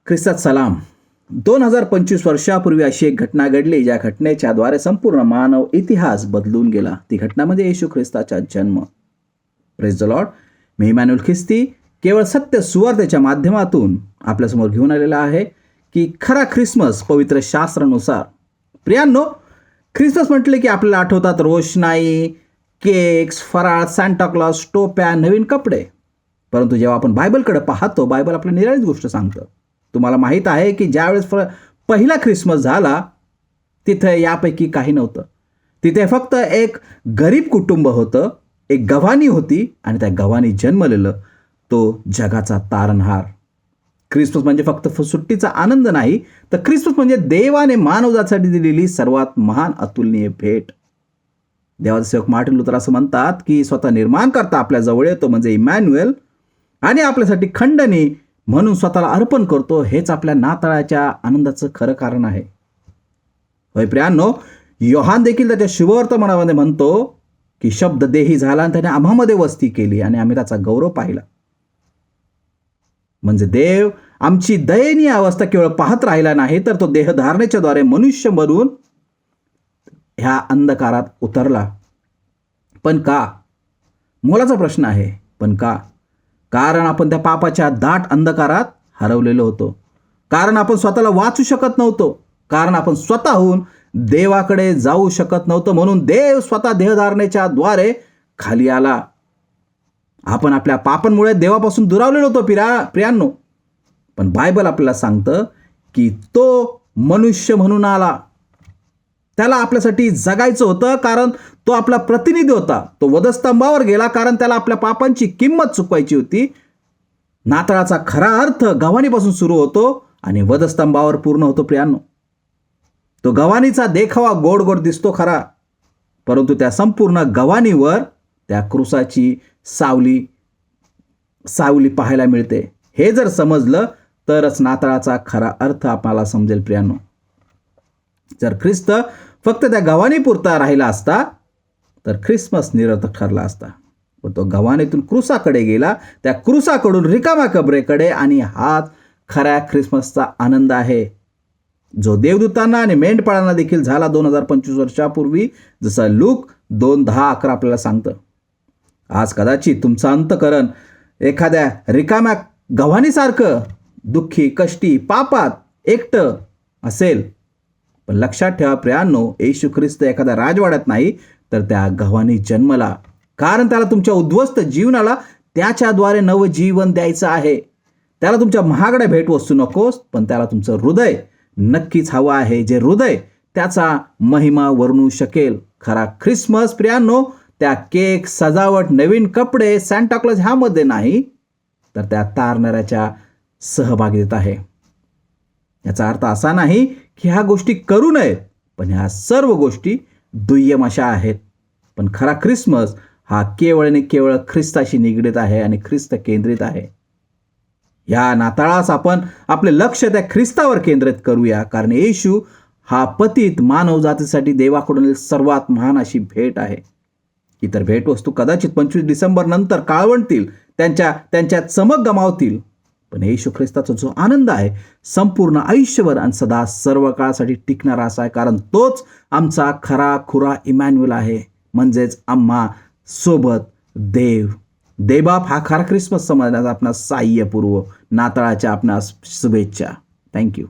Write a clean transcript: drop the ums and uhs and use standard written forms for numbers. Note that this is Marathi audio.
ख्रिस्तात सलाम. 2025 वर्षापूर्वी अशी एक घटना घडली, ज्या घटनेच्या द्वारे संपूर्ण मानव इतिहास बदलून गेला. ती घटना म्हणजे येशू ख्रिस्ताचा जन्म. Praise the Lord. Me Emmanuel ख्रिस्ती केवळ सत्य सुवार्तेच्या माध्यमातून आपल्यासमोर घेऊन आलेला आहे की खरा ख्रिसमस पवित्र शास्त्रानुसार. प्रियांनो, ख्रिसमस म्हटले की आपल्याला आठवतात रोषणाई, केक्स, फराळ, सांताक्लॉज, टोप्या, नवीन कपडे. परंतु जेव्हा आपण बायबलकडे पाहतो, बायबल आपल्याला निराळीच गोष्ट सांगतं. तुम्हाला माहीत आहे की ज्यावेळेस पहिला ख्रिसमस झाला, तिथे यापैकी काही नव्हतं. तिथे फक्त एक गरीब कुटुंब होतं, एक गव्हाणी होती आणि त्या गव्हाणी जन्मलेलं तो जगाचा तारणहार. ख्रिसमस म्हणजे फक्त सुट्टीचा आनंद नाही, तर ख्रिसमस म्हणजे देवाने मानवजातीसाठी दिलेली सर्वात महान अतुलनीय भेट. देवाचे सेवक मार्टिन लुथर असं म्हणतात की स्वतः निर्माण करता आपल्या जवळ येतो म्हणजे इमॅन्युअल, आणि आपल्यासाठी खंडणी म्हणून स्वतःला अर्पण करतो. हेच आपल्या नाताळाच्या आनंदाचं खरं कारण आहे. होय प्रियांनो, योहान देखील त्याच्या शुभवर्तमानामध्ये म्हणतो की शब्द देही झाला आणि त्याने आम्हामध्ये वस्ती केली आणि आम्ही त्याचा गौरव पाहिला. म्हणजे देव आमची दयनीय अवस्था केवळ पाहत राहिला नाही, तर तो देहधारणेच्या द्वारे मनुष्य बनून ह्या अंधकारात उतरला. पण का? मोलाचा प्रश्न आहे. पण का? कारण आपण त्या पापाच्या दाट अंधकारात हरवलेलो होतो. कारण आपण स्वतःला वाचू शकत नव्हतो. कारण आपण स्वतःहून देवाकडे जाऊ शकत नव्हतो. म्हणून देव स्वतः देहधारणेच्या द्वारे खाली आला. आपण आपल्या पापांमुळे देवापासून दुरावलेलो होतो प्रियांनो. पण बायबल आपल्याला सांगतं की तो मनुष्य म्हणून आला. त्याला आपल्यासाठी जगायचं होतं, कारण तो आपला प्रतिनिधी होता. तो वधस्तंभावर गेला कारण त्याला आपल्या पापांची किंमत चुकवायची होती. नाताळाचा खरा अर्थ गव्हाणीपासून सुरू होतो आणि वधस्तंभावर पूर्ण होतो प्रियांनो. तो गव्हाणीचा देखावा गोड गोड दिसतो खरा, परंतु त्या संपूर्ण गव्हाणीवर त्या क्रूसाची सावली पाहायला मिळते. हे जर समजलं तरच नाताळाचा खरा अर्थ आपल्याला समजेल प्रियांनो. जर ख्रिस्त फक्त त्या गव्हाणीपुरता राहिला असता तर ख्रिसमस निरर्थक ठरला असता. पण तो गव्हाणीतून क्रूसाकडे गेला, त्या क्रूसाकडून रिकाम्या कबरेकडे, आणि हाच खऱ्या ख्रिसमसचा आनंद आहे, जो देवदूतांना आणि मेंढपाळांना देखील झाला 2025 वर्षापूर्वी, जसं लूक 2:10-11 आपल्याला सांगतं. आज कदाचित तुमचं अंतःकरण एखाद्या रिकाम्या गव्हाणीसारखं दुःखी, कष्टी, पापात एकटं असेल. पण लक्षात ठेवा प्रियांनो, येशू ख्रिस्त एखाद्या राजवाड्यात नाही, तर त्या गव्हाणी जन्मला. कारण त्याला तुमच्या उद्ध्वस्त जीवनाला त्याच्याद्वारे नवं जीवन द्यायचं आहे. त्याला तुमच्या महागड्या भेटवस्तू नकोस, पण त्याला तुमचं हृदय नक्कीच हवं आहे, जे हृदय त्याचा महिमा वर्णू शकेल. खरा ख्रिसमस प्रियांनो त्या केक, सजावट, नवीन कपडे, सांताक्लॉज ह्यामध्ये नाही, तर त्या तारणाऱ्याच्या सहभागितेत आहे. याचा अर्थ असा नाही की ह्या गोष्टी करू नयेत, पण ह्या सर्व गोष्टी दुय्यम अशा आहेत. पण खरा ख्रिसमस हा केवळ आणि केवळ ख्रिस्ताशी निगडीत आहे आणि ख्रिस्त केंद्रित आहे. या नाताळास आपण आपले लक्ष त्या ख्रिस्तावर केंद्रित करूया, कारण येशू हा पतित मानवजातीसाठी देवाकडून सर्वात महान अशी भेट आहे. इतर भेटवस्तू कदाचित 25 डिसेंबर नंतर काळवंटतील, त्यांच्या चमक गमावतील. पण येशू ख्रिस्ताचा जो आनंद आहे, संपूर्ण आयुष्यभर आणि सदा सर्व काळासाठी टिकणारा असा आहे, कारण तोच आमचा खरा खुरा इमॅन्युअल आहे. म्हणजेच आम्हा सोबत देवबाप हा खरा ख्रिसमस समजण्याचा आपणास सहाय्यपूर्व नाताळाच्या आपणास शुभेच्छा. थँक्यू.